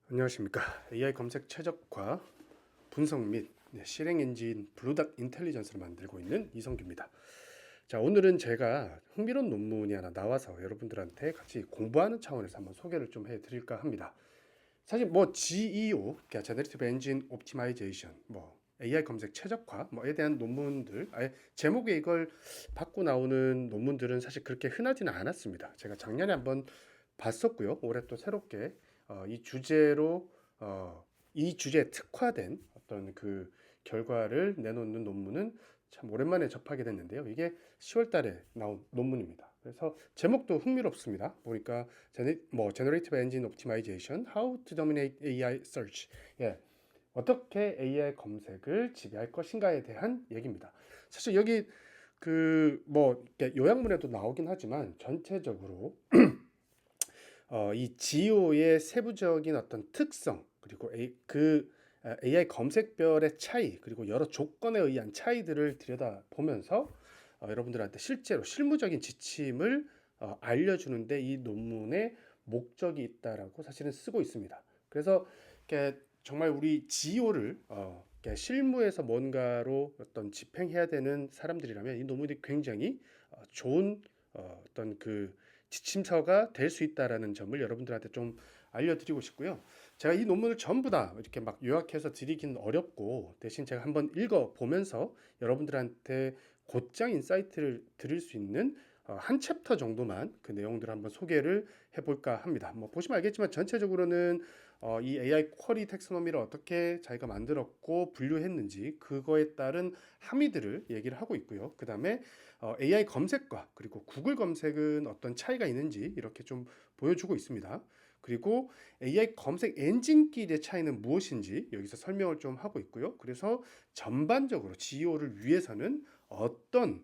안녕하십니까. AI 검색 최적화, 분석 및 실행 엔진 블루닥 인텔리전스를 만들고 있는 이성규입니다. 자, 오늘은 제가 흥미로운 논문이 하나 나와서 여러분들한테 같이 공부하는 차원에서 한번 소개를 좀 해드릴까 합니다. 사실 뭐 GEO, 그러니까 Generative Engine Optimization, 뭐 AI 검색 최적화 뭐에 대한 논문들, 아예 제목에 이걸 받고 나오는 논문들은 사실 그렇게 흔하지는 않았습니다. 제가 작년에 한번 봤었고요. 올해 또 새롭게 이 주제로 이 주제에 특화된 어떤 그 결과를 내놓는 논문은 참 오랜만에 접하게 됐는데요. 이게 10월 달에 나온 논문입니다. 그래서 제목도 흥미롭습니다. 보니까 Generative Engine Optimization, How to Dominate AI Search. 예, 어떻게 AI 검색을 지배할 것인가에 대한 얘기입니다. 사실 여기 그뭐 요약문에도 나오긴 하지만 전체적으로 이 지오의 세부적인 어떤 특성 그리고 AI 검색별의 차이 그리고 여러 조건에 의한 차이들을 들여다보면서 여러분들한테 실제로 실무적인 지침을 알려주는데 이 논문의 목적이 있다라고 사실은 쓰고 있습니다. 그래서 이렇게 정말 우리 지오를 실무에서 뭔가로 어떤 집행해야 되는 사람들이라면 이 논문이 굉장히 좋은 어떤 그 지침서가 될 수 있다라는 점을 여러분들한테 좀 알려드리고 싶고요. 제가 이 논문을 전부 다 이렇게 막 요약해서 드리긴 어렵고 대신 제가 한번 읽어보면서 여러분들한테 곧장 인사이트를 드릴 수 있는 한 챕터 정도만 그 내용들을 한번 소개를 해볼까 합니다. 뭐 보시면 알겠지만 전체적으로는 이 AI 쿼리 텍소노미를 어떻게 자기가 만들었고 분류했는지 그거에 따른 함의들을 얘기를 하고 있고요. 그 다음에 AI 검색과 그리고 구글 검색은 어떤 차이가 있는지 이렇게 좀 보여주고 있습니다. 그리고 AI 검색 엔진끼리의 차이는 무엇인지 여기서 설명을 좀 하고 있고요. 그래서 전반적으로 GEO를 위해서는 어떤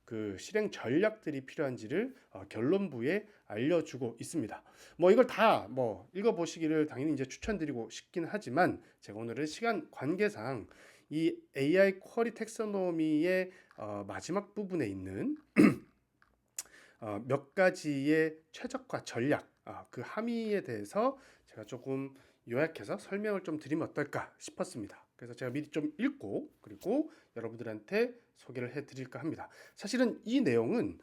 그 실행 전략들이 필요한지를 결론부에 알려주고 있습니다. 뭐 이걸 다 뭐 읽어보시기를 당연히 이제 추천드리고 싶긴 하지만 제가 오늘은 시간 관계상 이 AI 쿼리 텍소노미의 마지막 부분에 있는 몇 가지의 최적화 전략, 그 함의에 대해서 제가 조금 요약해서 설명을 좀 드리면 어떨까 싶었습니다. 그래서 제가 미리 좀 읽고 그리고 여러분들한테 소개를 해드릴까 합니다. 사실은 이 내용은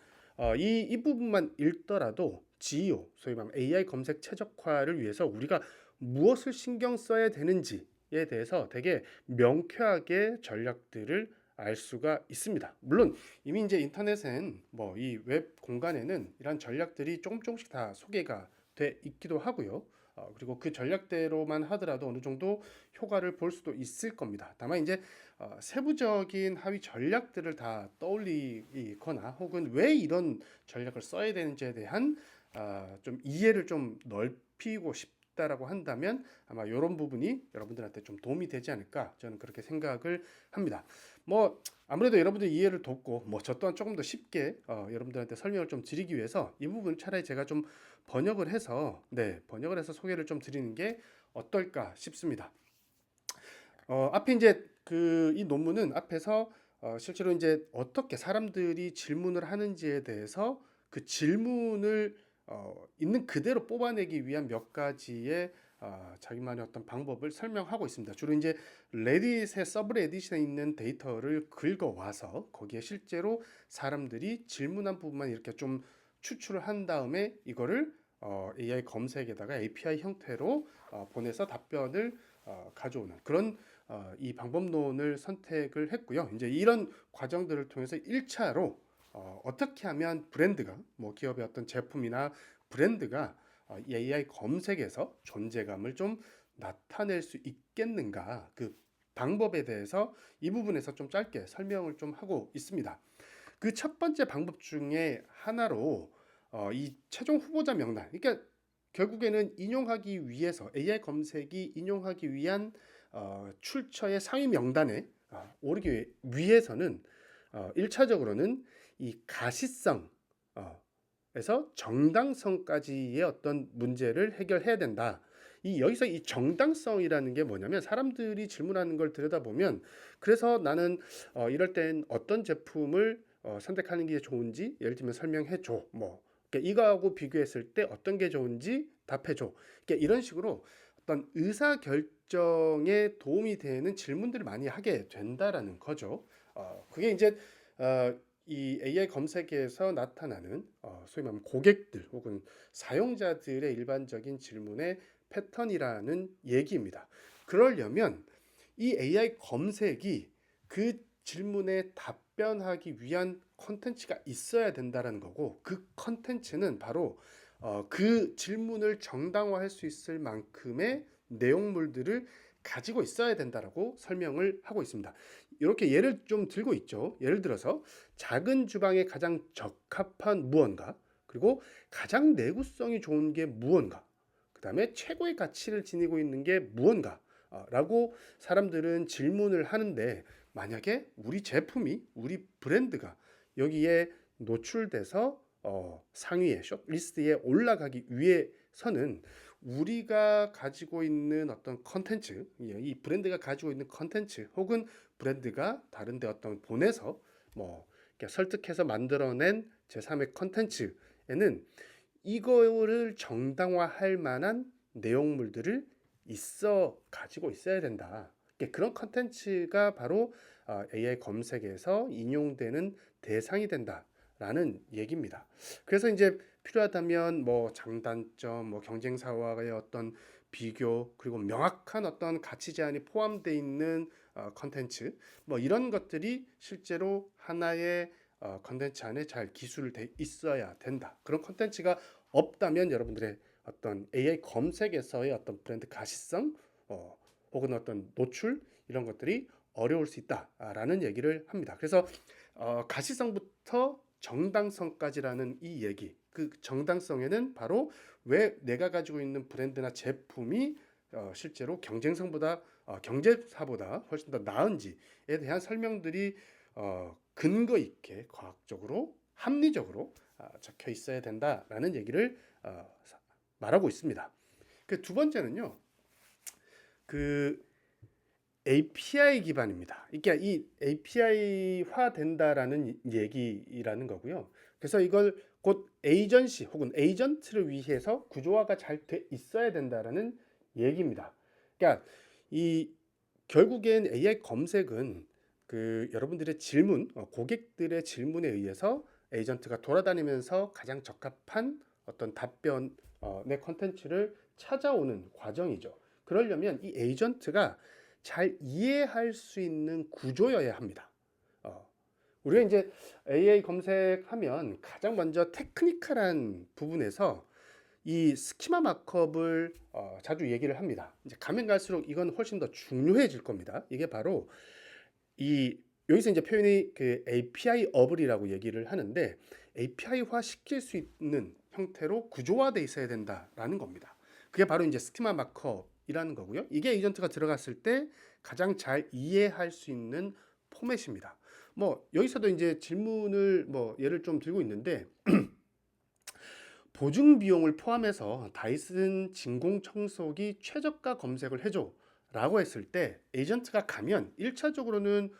이 부분만 읽더라도 GEO, 소위 말하면 AI 검색 최적화를 위해서 우리가 무엇을 신경 써야 되는지에 대해서 되게 명쾌하게 전략들을 알 수가 있습니다. 물론 이미 이제 인터넷엔 뭐 이 웹 공간에는 이런 전략들이 조금씩 다 소개가 돼 있기도 하고요. 그리고 그 전략대로만 하더라도 어느 정도 효과를 볼 수도 있을 겁니다. 다만 이제 세부적인 하위 전략들을 다 떠올리거나 혹은 왜 이런 전략을 써야 되는지에 대한 좀 이해를 좀 넓히고 싶다라고 한다면 아마 이런 부분이 여러분들한테 좀 도움이 되지 않을까 저는 그렇게 생각을 합니다. 뭐 아무래도 여러분들 이해를 돕고 뭐 저 또한 조금 더 쉽게 여러분들한테 설명을 좀 드리기 위해서 이 부분 차라리 제가 좀 번역을 해서 소개를 좀 드리는 게 어떨까 싶습니다. 앞에 이제 이 논문은 앞에서 실제로 이제 어떻게 사람들이 질문을 하는지에 대해서 그 질문을 있는 그대로 뽑아내기 위한 몇 가지의 자기만의 어떤 방법을 설명하고 있습니다. 주로 이제 레딧의 서브레딧에 있는 데이터를 긁어와서 거기에 실제로 사람들이 질문한 부분만 이렇게 좀 추출을 한 다음에 이거를 AI 검색에다가 API 형태로 보내서 답변을 가져오는 그런 이 방법론을 선택을 했고요. 이제 이런 과정들을 통해서 1차로 어떻게 하면 브랜드가 뭐 기업의 어떤 제품이나 브랜드가 이 AI 검색에서 존재감을 좀 나타낼 수 있겠는가 그 방법에 대해서 이 부분에서 좀 짧게 설명을 좀 하고 있습니다. 그 첫 번째 방법 중에 하나로 이 최종 후보자 명단, 그러니까 결국에는 인용하기 위해서 AI 검색이 인용하기 위한 출처의 상위 명단에 오르기 위해서는 1차적으로는 이 가시성 에서 정당성까지의 어떤 문제를 해결해야 된다. 여기서 이 정당성이라는 게 뭐냐면 사람들이 질문하는 걸 들여다보면 그래서 나는 이럴 땐 어떤 제품을 선택하는 게 좋은지 예를 들면 설명해 줘. 뭐 그러니까 이거하고 비교했을 때 어떤 게 좋은지 답해 줘. 그러니까 이런 식으로 어떤 의사 결정에 도움이 되는 질문들을 많이 하게 된다라는 거죠. 그게 이제 이 AI 검색에서 나타나는 소위 말하면 고객들 혹은 사용자들의 일반적인 질문의 패턴이라는 얘기입니다. 그러려면 이 AI 검색이 그 질문에 답변하기 위한 컨텐츠가 있어야 된다는 거고, 그 컨텐츠는 바로 그 질문을 정당화할 수 있을 만큼의 내용물들을 가지고 있어야 된다라고 설명을 하고 있습니다. 이렇게 예를 좀 들고 있죠. 예를 들어서 작은 주방에 가장 적합한 무언가, 그리고 가장 내구성이 좋은 게 무언가, 그 다음에 최고의 가치를 지니고 있는 게 무언가 라고 사람들은 질문을 하는데, 만약에 우리 제품이, 우리 브랜드가 여기에 노출돼서 상위에 숏리스트에 올라가기 위해서는 우리가 가지고 있는 어떤 컨텐츠, 이 브랜드가 가지고 있는 컨텐츠 혹은 브랜드가 다른데 어떤 보내서 뭐 이렇게 설득해서 만들어낸 제3의 컨텐츠에는 이거를 정당화할 만한 내용물들을 가지고 있어야 된다. 그런 컨텐츠가 바로 AI 검색에서 인용되는 대상이 된다라는 얘기입니다. 그래서 이제 필요하다면 뭐 장단점, 뭐 경쟁사와의 어떤 비교, 그리고 명확한 어떤 가치 제한이 포함되어 있는 컨텐츠, 뭐 이런 것들이 실제로 하나의 컨텐츠 안에 잘 기술돼 있어야 된다. 그런 컨텐츠가 없다면 여러분들의 어떤 AI 검색에서의 어떤 브랜드 가시성, 혹은 어떤 노출, 이런 것들이 어려울 수 있다라는 얘기를 합니다. 그래서 가시성부터 정당성까지라는 이 얘기, 그 정당성에는 바로 왜 내가 가지고 있는 브랜드나 제품이 실제로 경쟁사보다 훨씬 더 나은지에 대한 설명들이 근거 있게 과학적으로 합리적으로 적혀 있어야 된다라는 얘기를 말하고 있습니다. 그 두 번째는요, 그 API 기반입니다. 그러니까 이 API화 된다라는 얘기라는 거고요. 그래서 이걸 곧 에이전시 혹은 에이전트를 위해서 구조화가 잘 돼 있어야 된다라는 얘기입니다. 그러니까 이 결국엔 AI 검색은 그 여러분들의 질문, 고객들의 질문에 의해서 에이전트가 돌아다니면서 가장 적합한 어떤 답변의 컨텐츠를 찾아오는 과정이죠. 그러려면 이 에이전트가 잘 이해할 수 있는 구조여야 합니다. 우리가 이제 AI 검색하면 가장 먼저 테크니컬한 부분에서 이 스키마 마크업을 자주 얘기를 합니다. 이제 가면 갈수록 이건 훨씬 더 중요해질 겁니다. 이게 바로 이 여기서 이제 표현이 그 API 어블이라고 얘기를 하는데, API화 시킬 수 있는 형태로 구조화돼 있어야 된다라는 겁니다. 그게 바로 이제 스키마 마크업이라는 거고요. 이게 에이전트가 들어갔을 때 가장 잘 이해할 수 있는 포맷입니다. 뭐 여기서도 이제 질문을 뭐 예를 좀 들고 있는데, 보증 비용을 포함해서 다이슨 진공 청소기 최저가 검색을 해줘 라고 했을 때 에이전트가 가면 1차적으로는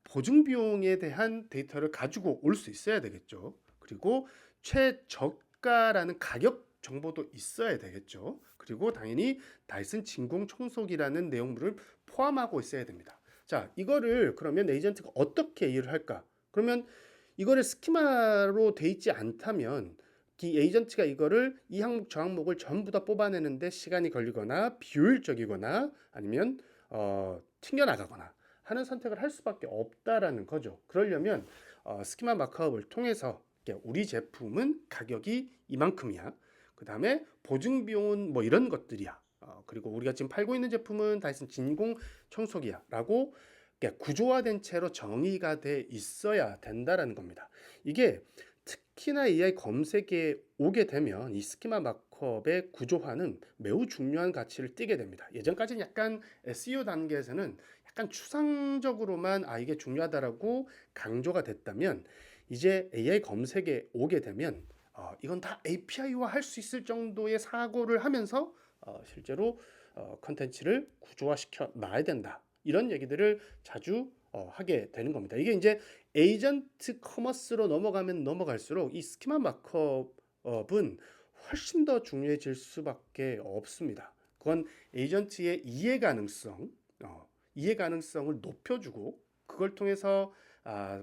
보증 비용에 대한 데이터를 가지고 올 수 있어야 되겠죠. 그리고 최저가라는 가격 정보도 있어야 되겠죠. 그리고 당연히 다이슨 진공 청소기라는 내용물을 포함하고 있어야 됩니다. 자, 이거를 그러면 에이전트가 어떻게 이해를 할까? 그러면 이거를 스키마로 돼 있지 않다면 이 에이전트가 이거를 이 항목 저 항목을 전부 다 뽑아내는데 시간이 걸리거나 비효율적이거나 아니면 튕겨나가거나 하는 선택을 할 수밖에 없다라는 거죠. 그러려면 스키마 마크업을 통해서 우리 제품은 가격이 이만큼이야. 그 다음에 보증 비용은 뭐 이런 것들이야. 그리고 우리가 지금 팔고 있는 제품은 다이슨 진공 청소기야. 라고 구조화된 채로 정의가 돼 있어야 된다라는 겁니다. 이게 특히나 AI 검색에 오게 되면 이 스키마 마크업의 구조화는 매우 중요한 가치를 띠게 됩니다. 예전까지는 약간 SEO 단계에서는 약간 추상적으로만 이게 중요하다라고 강조가 됐다면, 이제 AI 검색에 오게 되면 이건 다 API화 할 수 있을 정도의 사고를 하면서 실제로 컨텐츠를 구조화시켜 놔야 된다. 이런 얘기들을 자주 하게 되는 겁니다. 이게 이제 에이전트 커머스로 넘어가면 넘어갈수록 이 스키마 마크업은 훨씬 더 중요해질 수밖에 없습니다. 그건 에이전트의 이해 가능성을 높여주고 그걸 통해서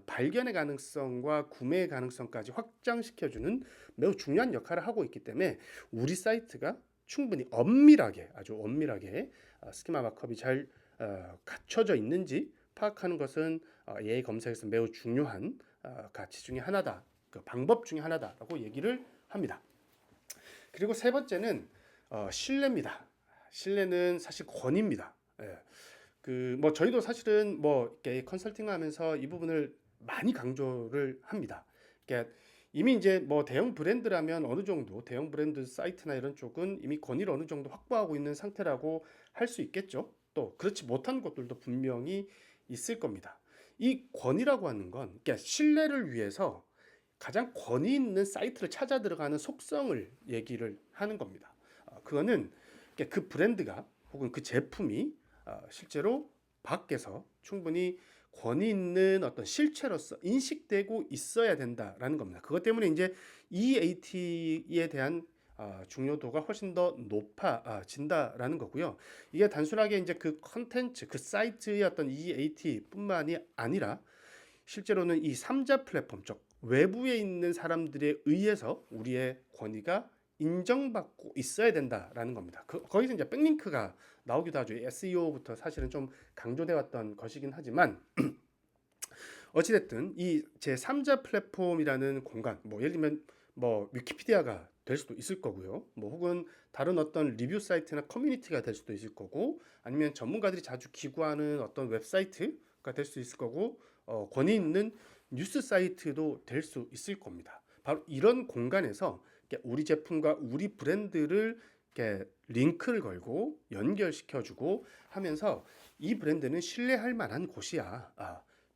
발견의 가능성과 구매의 가능성까지 확장시켜주는 매우 중요한 역할을 하고 있기 때문에 우리 사이트가 충분히 아주 엄밀하게 스키마 마크업이 잘 갖춰져 있는지 파악하는 것은 AI 검색에서 매우 중요한 가치 중에 하나다, 그 방법 중에 하나다라고 얘기를 합니다. 그리고 세 번째는 신뢰입니다. 신뢰는 사실 권위입니다. 예. 뭐 저희도 사실은 뭐 이렇게 컨설팅하면서 이 부분을 많이 강조를 합니다. 그러니까 이미 이제 뭐 대형 브랜드라면 어느 정도 대형 브랜드 사이트나 이런 쪽은 이미 권위를 어느 정도 확보하고 있는 상태라고 할 수 있겠죠. 또 그렇지 못한 곳들도 분명히 있을 겁니다. 이 권위라고 하는 건 그러니까 신뢰를 위해서 가장 권위 있는 사이트를 찾아 들어가는 속성을 얘기를 하는 겁니다. 그거는 그러니까 그 브랜드가 혹은 그 제품이 실제로 밖에서 충분히 권위 있는 어떤 실체로서 인식되고 있어야 된다라는 겁니다. 그것 때문에 이제 EAT에 대한 중요도가 훨씬 더 높아진다라는 거고요. 이게 단순하게 이제 그 컨텐츠, 그 사이트의 어떤 EAT뿐만이 아니라 실제로는 이 3자 플랫폼, 즉 외부에 있는 사람들에 의해서 우리의 권위가 인정받고 있어야 된다라는 겁니다. 거기서 이제 백링크가 나오기도 하죠. SEO부터 사실은 좀 강조돼 왔던 것이긴 하지만 어찌됐든 이 제 3자 플랫폼이라는 공간, 뭐 예를 들면 뭐 위키피디아가 될 수도 있을 거고요. 뭐 혹은 다른 어떤 리뷰 사이트나 커뮤니티가 될 수도 있을 거고, 아니면 전문가들이 자주 기고하는 어떤 웹사이트가 될 수 있을 거고, 권위 있는 뉴스 사이트도 될 수 있을 겁니다. 바로 이런 공간에서 우리 제품과 우리 브랜드를 이렇게 링크를 걸고 연결시켜주고 하면서 이 브랜드는 신뢰할 만한 곳이야.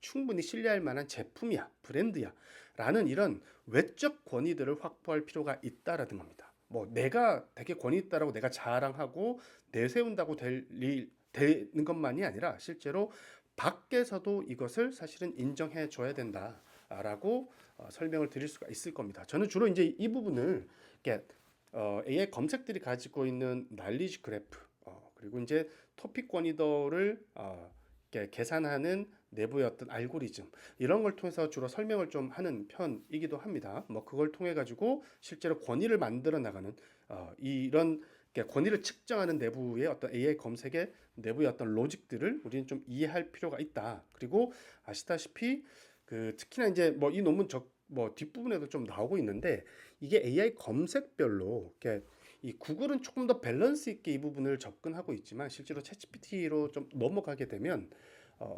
충분히 신뢰할 만한 제품이야, 브랜드야. 라는 이런 외적 권위들을 확보할 필요가 있다라는 겁니다. 뭐 내가 되게 권위 있다라고 내가 자랑하고 내세운다고 되는 것만이 아니라 실제로 밖에서도 이것을 사실은 인정해 줘야 된다라고 설명을 드릴 수가 있을 겁니다. 저는 주로 이제 이 부분을 이렇게 AI 검색들이 가지고 있는 난리지 그래프, 그리고 이제 토픽 권위도를 이렇게 계산하는 내부의 어떤 알고리즘 이런 걸 통해서 주로 설명을 좀 하는 편이기도 합니다. 뭐 그걸 통해 가지고 실제로 권위를 만들어 나가는 이런 권위를 측정하는 내부의 어떤 AI 검색의 내부의 어떤 로직들을 우리는 좀 이해할 필요가 있다. 그리고 아시다시피 특히나 이제 뭐 이 논문 뭐 뒷부분에도 좀 나오고 있는데 이게 AI 검색별로 이렇게 이 구글은 조금 더 밸런스 있게 이 부분을 접근하고 있지만 실제로 챗GPT로 좀 넘어가게 되면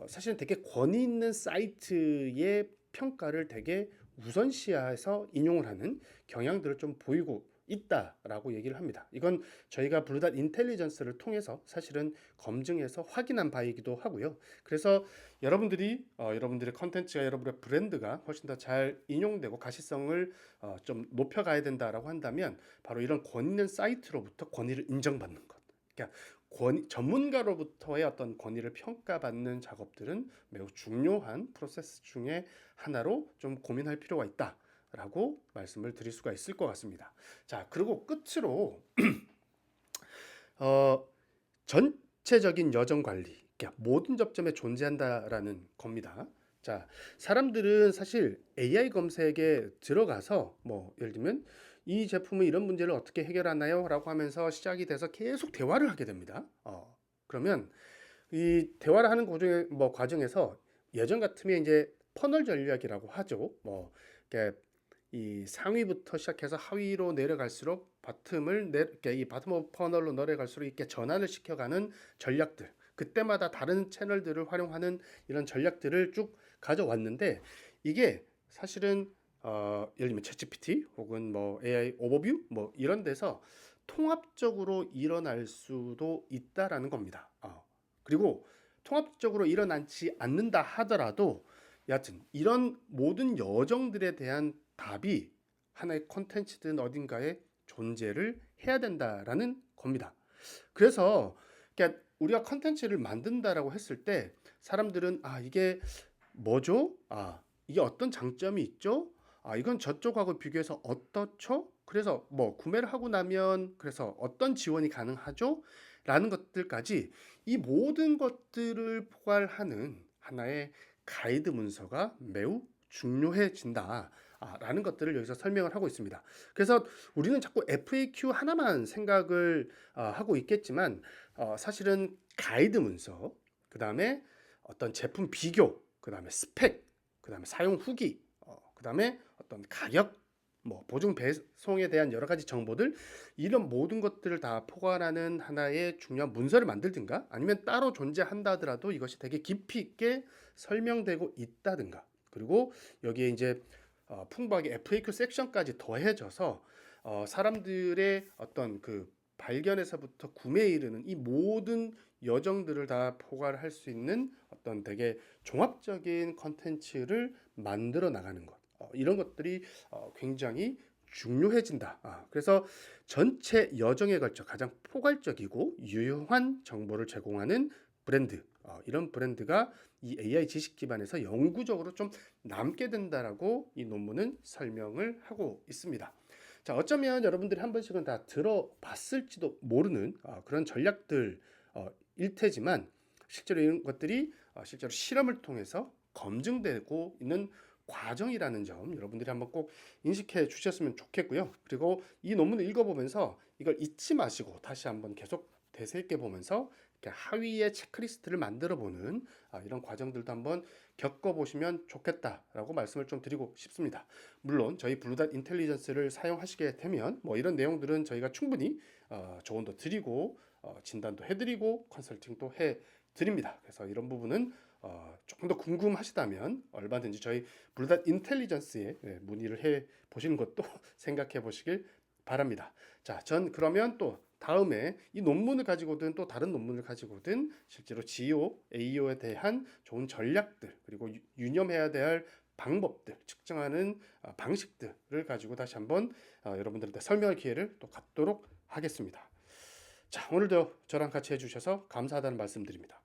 사실은 되게 권위 있는 사이트의 평가를 되게 우선시해서 인용을 하는 경향들을 좀 보이고 있다라고 얘기를 합니다. 이건 저희가 블루닷 인텔리전스를 통해서 사실은 검증해서 확인한 바이기도 하고요. 그래서 여러분들의 컨텐츠가 여러분의 브랜드가 훨씬 더 잘 인용되고 가시성을 좀 높여가야 된다라고 한다면 바로 이런 권위 있는 사이트로부터 권위를 인정받는 것. 그러니까 전문가로부터의 어떤 권위를 평가받는 작업들은 매우 중요한 프로세스 중에 하나로 좀 고민할 필요가 있다라고 말씀을 드릴 수가 있을 것 같습니다. 자, 그리고 끝으로 전체적인 여정 관리, 그러니까 모든 접점에 존재한다라는 겁니다. 자, 사람들은 사실 AI 검색에 들어가서 뭐 예를 들면 이 제품은 이런 문제를 어떻게 해결하나요? 라고 하면서 시작이 돼서 계속 대화를 하게 됩니다. 그러면 이 대화를 하는 과정에서 예전 같으면 이제 퍼널 전략이라고 하죠. 뭐 이렇게 이 상위부터 시작해서 하위로 내려갈수록 이렇게 이 바텀 오브 퍼널로 내려갈수록 이렇게 전환을 시켜가는 전략들. 그때마다 다른 채널들을 활용하는 이런 전략들을 쭉 가져왔는데 이게 사실은 예를 들면 챗GPT 혹은 뭐 AI 오버뷰 뭐 이런 데서 통합적으로 일어날 수도 있다라는 겁니다. 그리고 통합적으로 일어나지 않는다 하더라도 여하튼 이런 모든 여정들에 대한 답이 하나의 콘텐츠든 어딘가에 존재를 해야 된다라는 겁니다. 그래서 그러니까 우리가 콘텐츠를 만든다라고 했을 때 사람들은 이게 뭐죠? 이게 어떤 장점이 있죠? 이건 저쪽하고 비교해서 어떻죠? 그래서 뭐 구매를 하고 나면 그래서 어떤 지원이 가능하죠? 라는 것들까지 이 모든 것들을 포괄하는 하나의 가이드 문서가 매우 중요해진다. 라는 것들을 여기서 설명을 하고 있습니다. 그래서 우리는 자꾸 FAQ 하나만 생각을 하고 있겠지만 사실은 가이드 문서, 그 다음에 어떤 제품 비교, 그 다음에 스펙, 그 다음에 사용 후기, 그 다음에 어떤 가격, 뭐 보증 배송에 대한 여러 가지 정보들, 이런 모든 것들을 다 포괄하는 하나의 중요한 문서를 만들든가 아니면 따로 존재한다 하더라도 이것이 되게 깊이 있게 설명되고 있다든가, 그리고 여기에 이제 풍부하게 FAQ 섹션까지 더해져서 사람들의 어떤 그 발견에서부터 구매에 이르는 이 모든 여정들을 다 포괄할 수 있는 어떤 되게 종합적인 컨텐츠를 만들어 나가는 것, 이런 것들이 굉장히 중요해진다. 그래서 전체 여정에 걸쳐 가장 포괄적이고 유효한 정보를 제공하는 브랜드, 이런 브랜드가 이 AI 지식 기반에서 영구적으로 좀 남게 된다라고 이 논문은 설명을 하고 있습니다. 자, 어쩌면 여러분들이 한 번씩은 다 들어봤을지도 모르는 그런 전략들 일 테지만, 실제로 이런 것들이 실제로 실험을 통해서 검증되고 있는 과정이라는 점 여러분들이 한번 꼭 인식해 주셨으면 좋겠고요. 그리고 이 논문을 읽어보면서 이걸 잊지 마시고 다시 한번 계속 되새겨 보면서 이렇게 하위의 체크리스트를 만들어 보는 이런 과정들도 한번 겪어보시면 좋겠다라고 말씀을 좀 드리고 싶습니다. 물론 저희 블루닷 인텔리전스를 사용하시게 되면 뭐 이런 내용들은 저희가 충분히 조언도 드리고 진단도 해드리고 컨설팅도 해드립니다. 그래서 이런 부분은 조금 더 궁금하시다면 얼마든지 저희 블루닷 인텔리전스에 문의를 해 보시는 것도 생각해 보시길 바랍니다. 자, 전 그러면 또 다음에 이 논문을 가지고든 또 다른 논문을 가지고든 실제로 GEO, AEO에 대한 좋은 전략들, 그리고 유념해야 될 방법들, 측정하는 방식들을 가지고 다시 한번 여러분들한테 설명할 기회를 또 갖도록 하겠습니다. 자, 오늘도 저랑 같이 해주셔서 감사하다는 말씀드립니다.